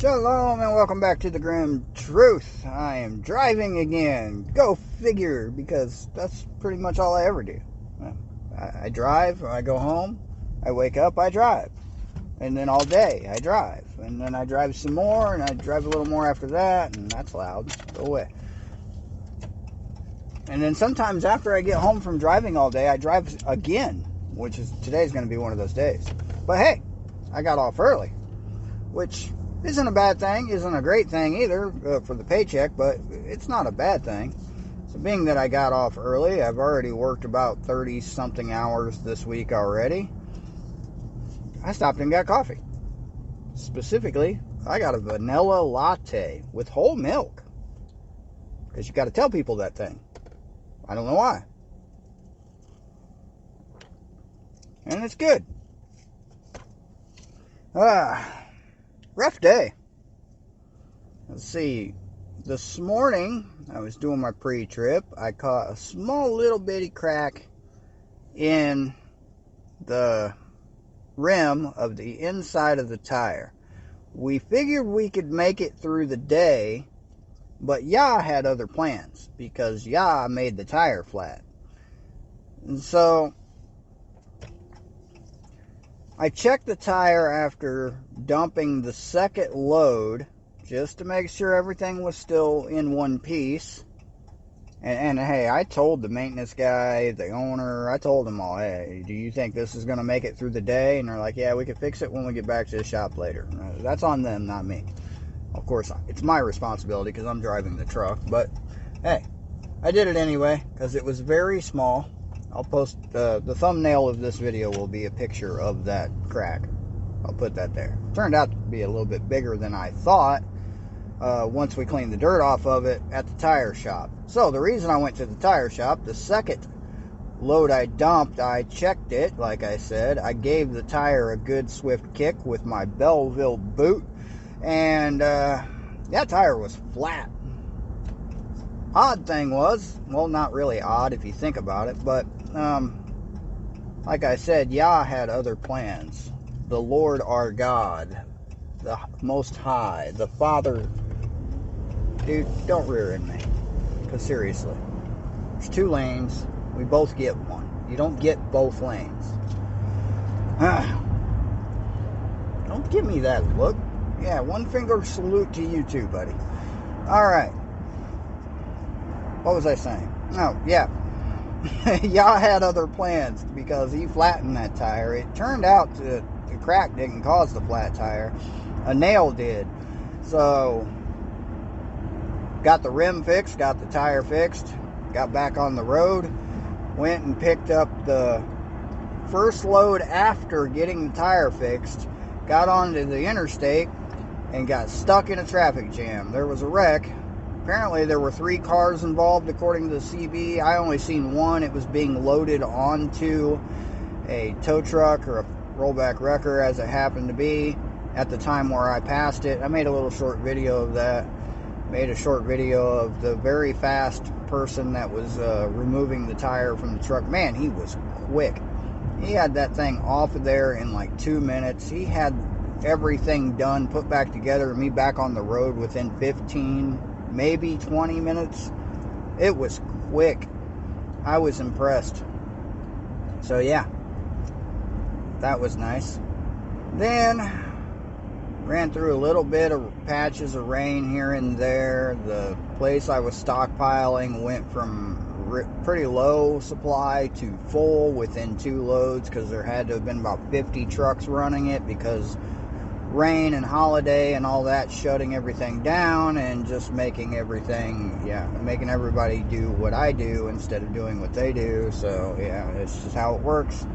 Shalom and welcome back to the Grim Truth. I am driving again. Go figure, because that's pretty much all I ever do. I drive, I go home, I wake up, I drive. And then all day I drive. And then I drive some more, and I drive a little more after that, and that's loud. Go away. And then sometimes after I get home from driving all day, I drive again, which is today's going to be one of those days. But hey, I got off early, which isn't a bad thing, isn't a great thing either for the paycheck, but it's not a bad thing. So being that I got off early, I've already worked about 30-something hours this week already. I stopped and got coffee. Specifically, I got a vanilla latte with whole milk. Because you got to tell people that thing. I don't know why. And it's good. Rough day. Let's see. This morning, I was doing my pre-trip. I caught a small little bitty crack in the rim of the inside of the tire. We figured we could make it through the day, but Yah had other plans because Yah made the tire flat. And so I checked the tire after dumping the second load just to make sure everything was still in one piece. And hey, I told the maintenance guy, the owner, I told them all, hey, do you think this is going to make it through the day? And they're like, yeah, we can fix it when we get back to the shop later. That's on them, not me. Of course, it's my responsibility because I'm driving the truck. But hey, I did it anyway because it was very small. I'll post the thumbnail of this video will be a picture of that crack. I'll put that there. Turned out to be a little bit bigger than I thought once we cleaned the dirt off of it at the tire shop. So the reason I went to the tire shop, the second load I dumped, I checked it, like I said. I gave the tire a good swift kick with my Belleville boot, and that tire was flat. Odd thing was, well, not really odd if you think about it, but like I said, Yah had other plans. The Lord our God, the Most High, the Father. Dude, don't rear end me. Because seriously, there's 2 lanes. We both get one. You don't get both lanes. Don't give me that look. Yeah, 1 finger salute to you too, buddy. Alright. What was I saying? Oh, yeah. Y'all had other plans because he flattened that tire. It turned out the crack didn't cause the flat tire. A nail did. So, got the rim fixed, got the tire fixed, got back on the road, went and picked up the first load after getting the tire fixed, got onto the interstate, and got stuck in a traffic jam. There was a wreck. Apparently there were 3 cars involved according to the CB. I only seen one. It was being loaded onto a tow truck or a rollback wrecker, as it happened to be at the time where I passed it. I made a little short video of that. Made a short video of the very fast person that was removing the tire from the truck. Man, he was quick. He had that thing off of there in like 2 minutes. He had everything done, put back together, and me back on the road within 15, maybe 20 minutes. It was quick. I was impressed. So yeah, that was nice. Then ran through a little bit of patches of rain here and there. The place I was stockpiling went from pretty low supply to full within 2 loads because there had to have been about 50 trucks running it because rain and holiday and all that shutting everything down and just making everything, making everybody do what I do instead of doing what they do. So yeah, it's just how it works.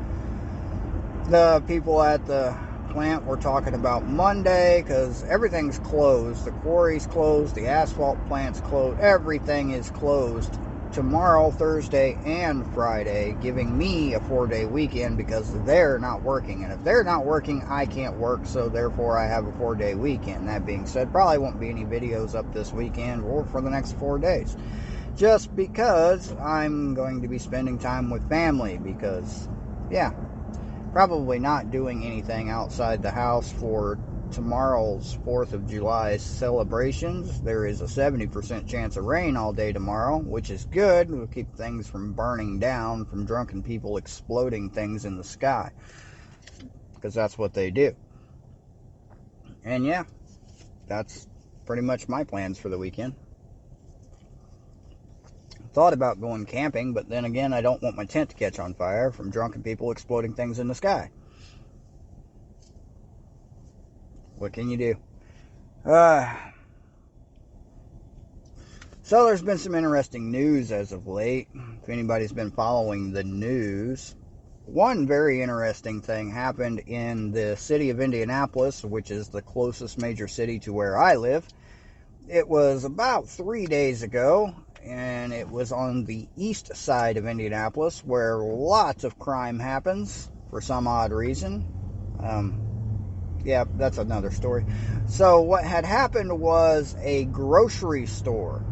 The people at the plant were talking about Monday because everything's closed. The quarry's closed, the asphalt plant's closed, everything is closed tomorrow, Thursday, and Friday, giving me a 4-day weekend because they're not working. And if they're not working, I can't work, so therefore I have a 4-day weekend. That being said, probably won't be any videos up this weekend or for the next 4 days. Just because I'm going to be spending time with family because, yeah, probably not doing anything outside the house for tomorrow's 4th of July celebrations. There is a 70% chance of rain all day tomorrow, which is good. We'll keep things from burning down from drunken people exploding things in the sky, because that's what they do. And yeah, that's pretty much my plans for the weekend. Thought about going camping, but then again, I don't want my tent to catch on fire from drunken people exploding things in the sky. What can you do? So there's been some interesting news as of late. If anybody's been following the news, one very interesting thing happened in the city of Indianapolis, which is the closest major city to where I live. It was about 3 days ago, and it was on the east side of Indianapolis, where lots of crime happens for some odd reason. Yeah, that's another story. So what had happened was a grocery store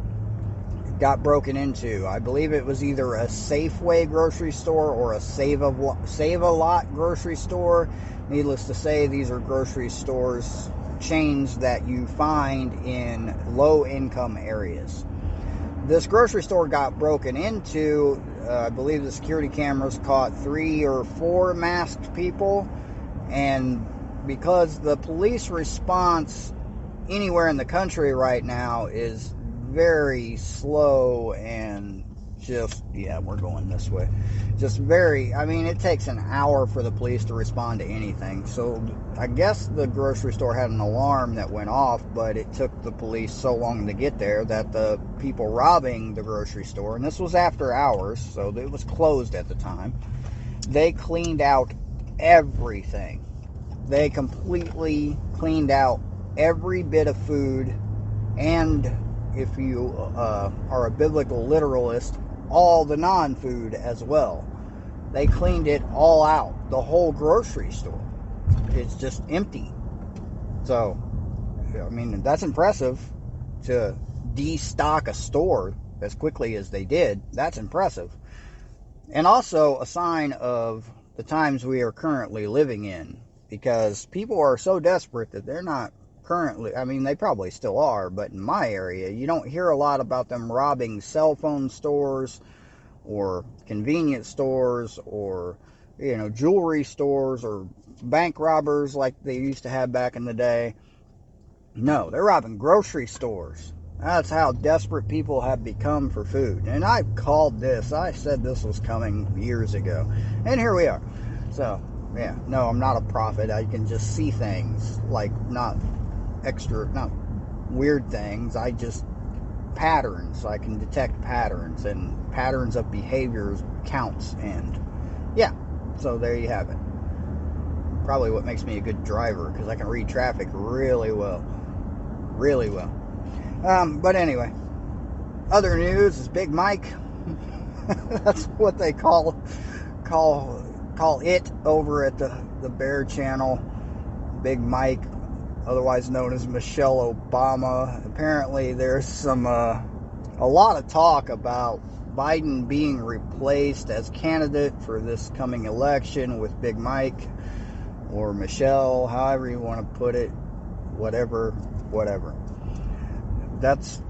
got broken into. I believe it was either a Safeway grocery store or a Save-A-Lot grocery store. Needless to say, these are grocery stores, chains that you find in low-income areas. This grocery store got broken into. I believe the security cameras caught 3 or 4 masked people, and because the police response anywhere in the country right now is very slow and we're going this way. It takes an hour for the police to respond to anything. So I guess the grocery store had an alarm that went off, but it took the police so long to get there that the people robbing the grocery store, and this was after hours, so it was closed at the time, they cleaned out everything. They completely cleaned out every bit of food, and if you are a biblical literalist, all the non-food as well. They cleaned it all out. The whole grocery store. It's just empty. So, that's impressive to destock a store as quickly as they did. That's impressive. And also a sign of the times we are currently living in. Because people are so desperate that they're not currently, they probably still are, but in my area, you don't hear a lot about them robbing cell phone stores or convenience stores or, jewelry stores or bank robbers like they used to have back in the day. No, they're robbing grocery stores. That's how desperate people have become for food. And I've called this. I said this was coming years ago. And here we are. So, yeah, no, I'm not a prophet. I can just see things, like not weird things. I just patterns. I can detect patterns, and patterns of behaviors counts. And yeah, so there you have it. Probably what makes me a good driver, because I can read traffic really well. Really well. But anyway, other news is Big Mike. That's what they call it over at the Bear Channel. Big Mike, otherwise known as Michelle Obama. Apparently there's a lot of talk about Biden being replaced as candidate for this coming election with Big Mike or Michelle, however you want to put it, whatever. That's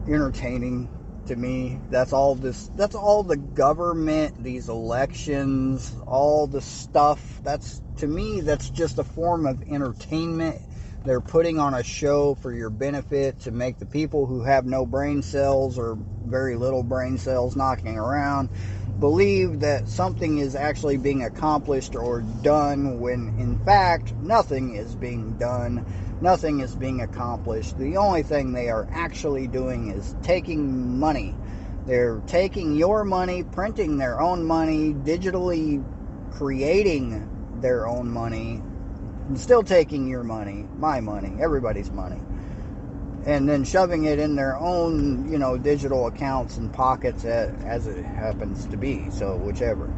entertaining to me. That's all the government, these elections, all the stuff. To me, that's just a form of entertainment. They're putting on a show for your benefit to make the people who have no brain cells or very little brain cells knocking around believe that something is actually being accomplished or done, when in fact nothing is being done, nothing is being accomplished. The only thing they are actually doing is taking money. They're taking your money, printing their own money, digitally creating their own money, and still taking your money, my money, everybody's money, and then shoving it in their own, digital accounts and pockets as it happens to be. So whichever.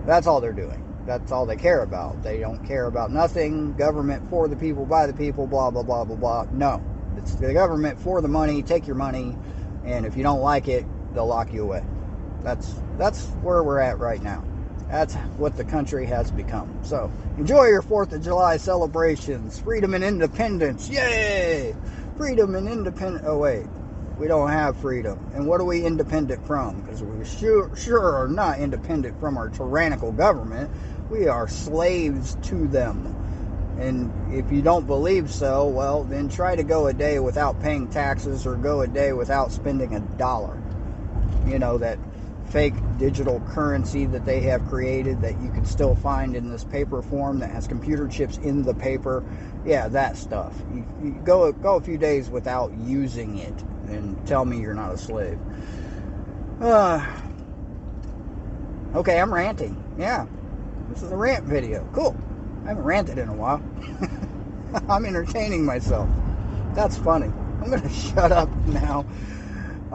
That's all they're doing. That's all they care about. They don't care about nothing. Government for the people, by the people, blah, blah, blah, blah, blah. No. It's the government for the money. Take your money. And if you don't like it, they'll lock you away. That's where we're at right now. That's what the country has become. So enjoy your 4th of July celebrations. Freedom and independence. Yay! Freedom and independence. Oh, wait. We don't have freedom. And what are we independent from? Because we sure are not independent from our tyrannical government. We are slaves to them. And if you don't believe so, well, then try to go a day without paying taxes or go a day without spending $1. You know, that fake digital currency that they have created that you can still find in this paper form that has computer chips in the paper. Yeah, that stuff. You go a few days without using it and tell me you're not a slave. Okay, I'm ranting. Yeah, this is a rant video. Cool. I haven't ranted in a while. I'm entertaining myself. That's funny. I'm going to shut up now.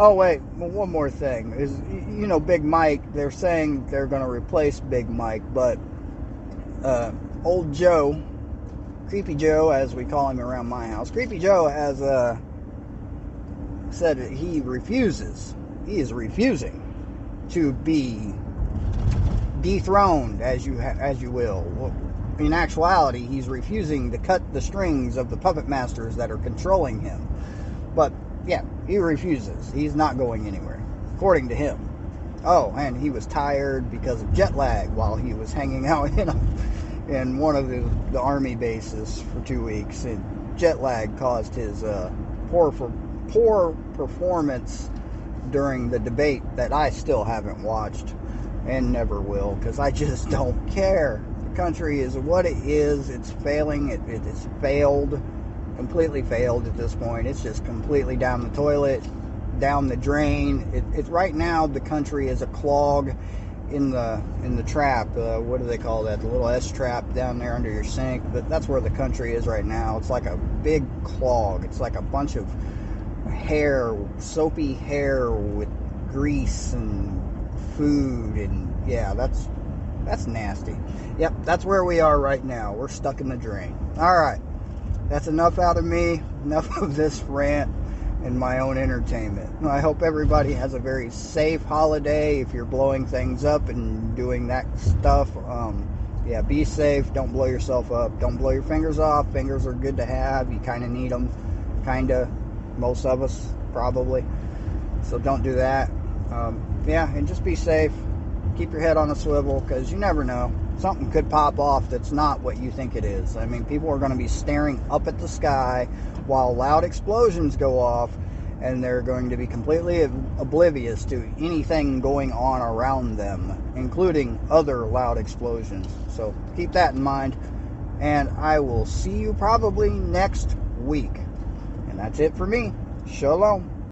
Oh, wait. Well, one more thing. Is, you know, Big Mike, they're saying they're going to replace Big Mike, but old Joe, Creepy Joe, as we call him around my house, Creepy Joe has said that he refuses. He is refusing to be dethroned, as you will. In actuality, he's refusing to cut the strings of the puppet masters that are controlling him. But yeah, he refuses. He's not going anywhere, according to him. Oh, and he was tired because of jet lag while he was hanging out in one of the army bases for 2 weeks. And jet lag caused his poor performance during the debate that I still haven't watched and never will, because I just don't care. The country is what it is. It's failing. It has failed. Completely failed at this point. It's just completely down the toilet, down the drain. It's right now the country is a clog in the trap. What do they call that? The little S trap down there under your sink. But that's where the country is right now. It's like a big clog. It's like a bunch of hair, soapy hair with grease and food, and yeah, that's nasty. Yep, that's where we are right now. We're stuck in the drain. All right. That's enough out of me, enough of this rant and my own entertainment. I hope everybody has a very safe holiday. If you're blowing things up and doing that stuff, yeah, be safe. Don't blow yourself up. Don't blow your fingers off. Fingers are good to have. You kind of need them. Kind of. Most of us, probably. So don't do that. Yeah, and just be safe. Keep your head on a swivel, because you never know. Something could pop off that's not what you think it is. I mean, people are going to be staring up at the sky while loud explosions go off, and they're going to be completely oblivious to anything going on around them, including other loud explosions. So keep that in mind, and I will see you probably next week. And that's it for me. Shalom.